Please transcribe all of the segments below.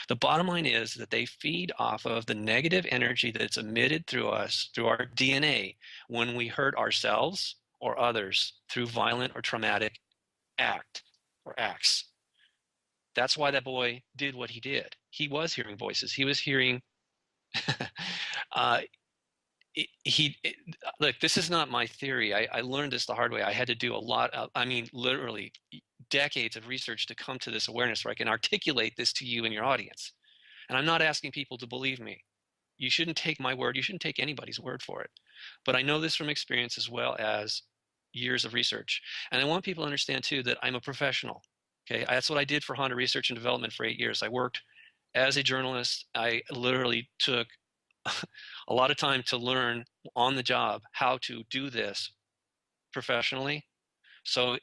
The bottom line is that they feed off of the negative energy that's emitted through us, through our DNA, when we hurt ourselves or others through violent or traumatic act or acts. That's why that boy did what he did. He was hearing voices. He was hearing look, this is not my theory. I learned this the hard way. I had to do a lot of, I mean, literally decades of research to come to this awareness where I can articulate this to you and your audience. And I'm not asking people to believe me. You shouldn't take my word. You shouldn't take anybody's word for it. But I know this from experience as well as years of research. And I want people to understand too that I'm a professional. Okay, that's what I did for Honda Research and Development for 8 years. I worked as a journalist. I literally took a lot of time to learn on the job how to do this professionally. So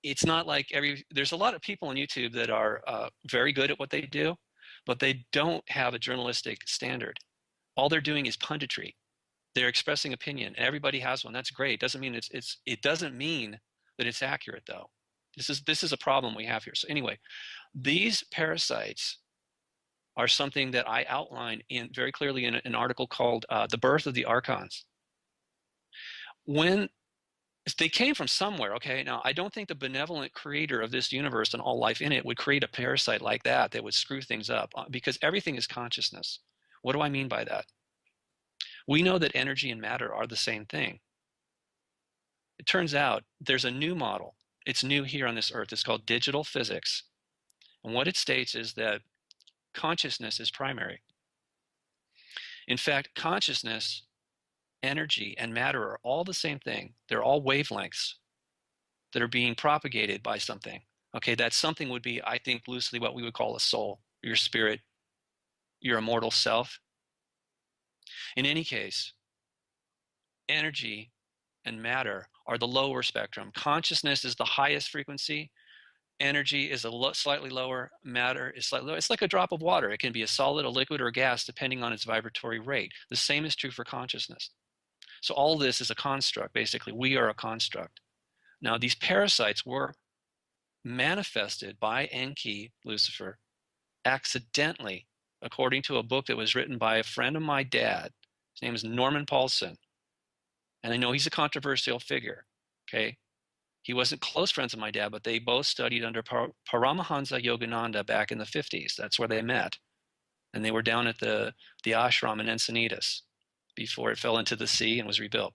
it's not like there's a lot of people on YouTube that are very good at what they do, but they don't have a journalistic standard. All they're doing is punditry. They're expressing opinion. Everybody has one. That's great. Doesn't mean it doesn't mean that it's accurate though. This is a problem we have here. So anyway, these parasites are something that I outline very clearly in an article called The Birth of the Archons. When they came from somewhere, okay? Now, I don't think the benevolent creator of this universe and all life in it would create a parasite like that would screw things up, because everything is consciousness. What do I mean by that? We know that energy and matter are the same thing. It turns out there's a new model. It's new here on this earth. It's called digital physics. And what it states is that consciousness is primary. In fact, consciousness, energy, and matter are all the same thing. They're all wavelengths that are being propagated by something. Okay, that something would be, I think, loosely what we would call a soul, your spirit, your immortal self. In any case, energy and matter are the lower spectrum. Consciousness is the highest frequency. Energy is slightly lower. Matter is slightly lower. It's like a drop of water. It can be a solid, a liquid, or a gas, depending on its vibratory rate. The same is true for consciousness. So all this is a construct, basically. We are a construct. Now, these parasites were manifested by Enki, Lucifer, accidentally, according to a book that was written by a friend of my dad. His name is Norman Paulson. And I know he's a controversial figure, okay? He wasn't close friends with my dad, but they both studied under Paramahansa Yogananda back in the 50s. That's where they met. And they were down at the ashram in Encinitas before it fell into the sea and was rebuilt.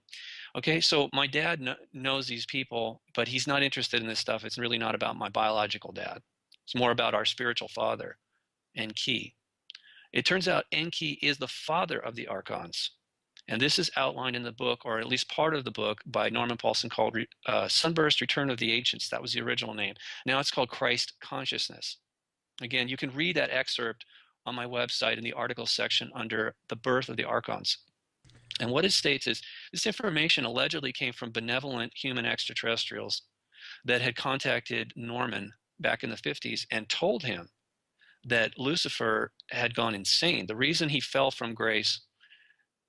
Okay, so my dad knows these people, but he's not interested in this stuff. It's really not about my biological dad. It's more about our spiritual father, Enki. It turns out Enki is the father of the Archons. And this is outlined in the book, or at least part of the book, by Norman Paulson called Sunburst, Return of the Ancients. That was the original name. Now it's called Christ Consciousness. Again, you can read that excerpt on my website in the article section under The Birth of the Archons. And what it states is, this information allegedly came from benevolent human extraterrestrials that had contacted Norman back in the 50s and told him that Lucifer had gone insane. The reason he fell from grace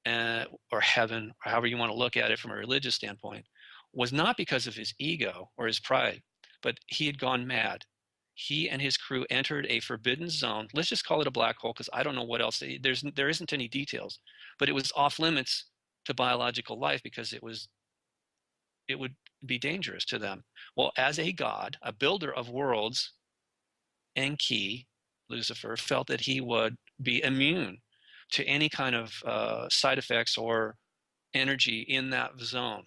or heaven, or however you want to look at it from a religious standpoint, was not because of his ego or his pride, but he had gone mad. He and his crew entered a forbidden zone. Let's just call it a black hole, because I don't know what else. There isn't any details, but it was off limits to biological life because it would be dangerous to them. Well, as a god, a builder of worlds, Enki, Lucifer, felt that he would be immune to any kind of side effects or energy in that zone.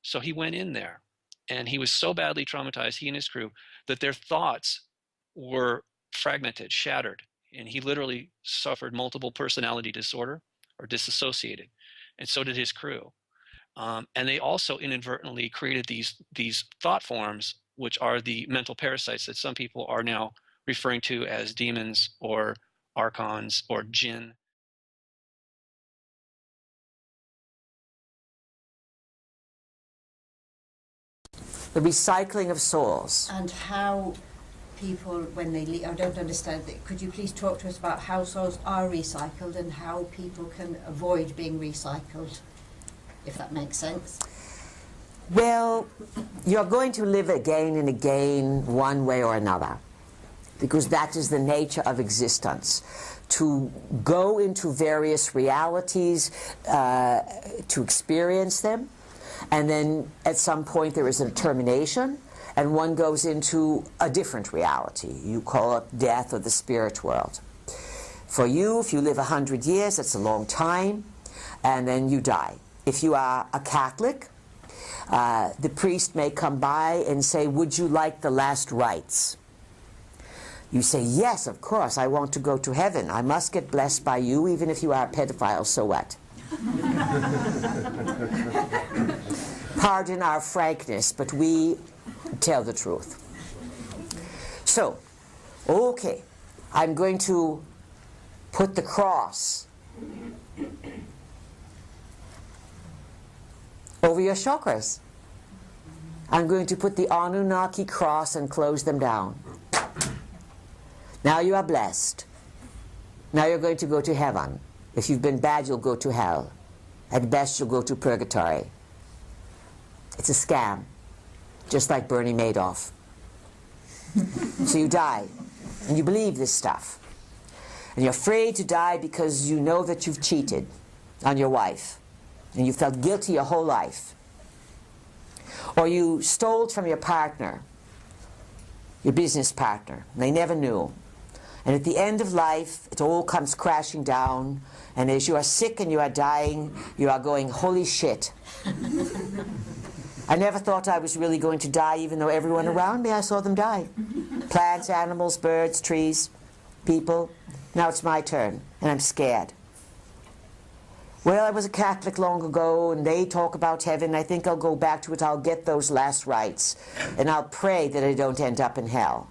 So he went in there, and he was so badly traumatized, he and his crew, that their thoughts were fragmented, shattered, and he literally suffered multiple personality disorder or disassociated, and so did his crew. And they also inadvertently created these thought forms, which are the mental parasites that some people are now referring to as demons or archons or jinn. The recycling of souls. And how people, when they leave, I don't understand. Could you please talk to us about how souls are recycled and how people can avoid being recycled, if that makes sense? Well, you're going to live again and again one way or another. because that is the nature of existence. To go into various realities, to experience them, and then at some point there is a termination, and one goes into a different reality. You call it death or the spirit world. For you, if you live 100 years, that's a long time, and then you die. If you are a Catholic, the priest may come by and say, would you like the last rites? You say, yes, of course, I want to go to heaven. I must get blessed by you, even if you are a pedophile, so what? Pardon our frankness, but we tell the truth. So, okay, I'm going to put the cross over your chakras. I'm going to put the Anunnaki cross and close them down. Now you are blessed. Now you're going to go to heaven. If you've been bad, you'll go to hell. At best, you'll go to purgatory. It's a scam, just like Bernie Madoff. So you die, and you believe this stuff. And you're afraid to die because you know that you've cheated on your wife, and you felt guilty your whole life. Or you stole from your partner, your business partner, and they never knew. And at the end of life, it all comes crashing down, and as you are sick and you are dying, you are going, holy shit. I never thought I was really going to die, even though everyone around me, I saw them die. Plants, animals, birds, trees, people. Now it's my turn, and I'm scared. Well, I was a Catholic long ago, and they talk about heaven. I think I'll go back to it. I'll get those last rites, and I'll pray that I don't end up in hell.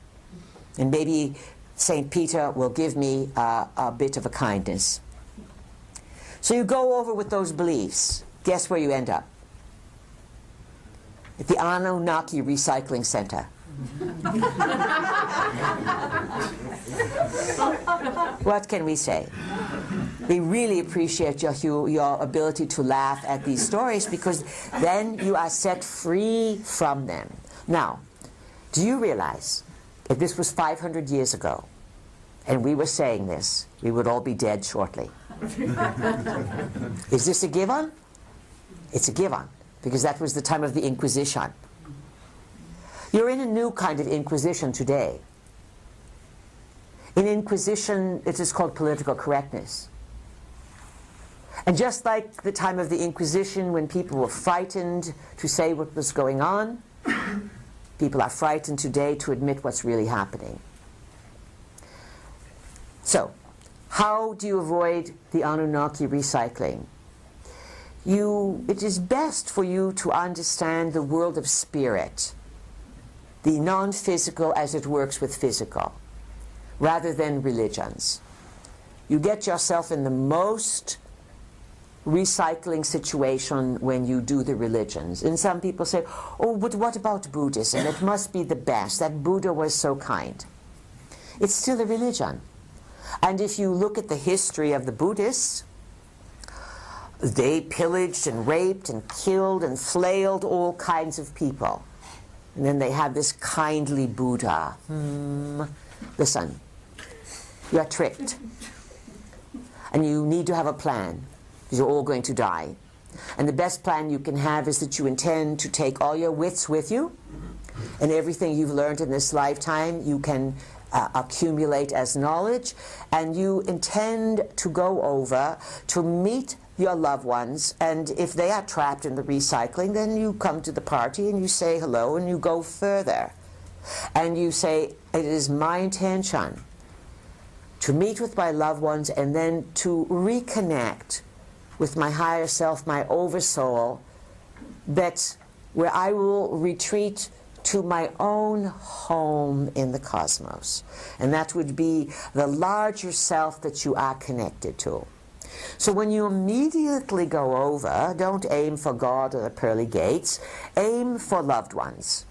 And maybe St. Peter will give me a bit of a kindness. So you go over with those beliefs. Guess where you end up? At the Anunnaki Recycling Center. What can we say? We really appreciate your ability to laugh at these stories, because then you are set free from them. Now, do you realize if this was 500 years ago, and we were saying this, we would all be dead shortly? Is this a given? It's a given, because that was the time of the Inquisition. You're in a new kind of Inquisition today. In Inquisition, it is called political correctness. And just like the time of the Inquisition, when people were frightened to say what was going on, people are frightened today to admit what's really happening. So, how do you avoid the Anunnaki recycling? It is best for you to understand the world of spirit, the non-physical as it works with physical, rather than religions. You get yourself in the most recycling situation when you do the religions. And some people say, oh, but what about Buddhism? It must be the best. That Buddha was so kind. It's still a religion. And if you look at the history of the Buddhists, they pillaged and raped and killed and flailed all kinds of people. And then they have this kindly Buddha. Listen, you are tricked. And you need to have a plan, because you're all going to die. And the best plan you can have is that you intend to take all your wits with you, and everything you've learned in this lifetime you can accumulate as knowledge, and you intend to go over to meet your loved ones, and if they are trapped in the recycling, then you come to the party and you say hello and you go further. And you say, it is my intention to meet with my loved ones and then to reconnect with my higher self, my oversoul, where I will retreat to my own home in the cosmos. And that would be the larger self that you are connected to. So when you immediately go over, don't aim for God or the pearly gates, aim for loved ones.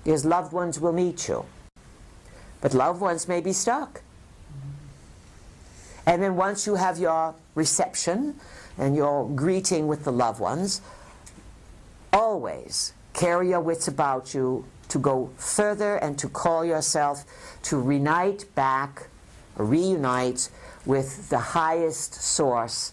Because loved ones will meet you. But loved ones may be stuck. And then once you have your reception and your greeting with the loved ones, always carry your wits about you to go further and to call yourself to reunite back, or reunite with the highest source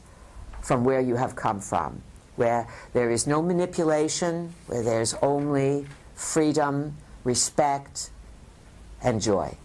from where you have come from, where there is no manipulation, where there's only freedom, respect, and joy.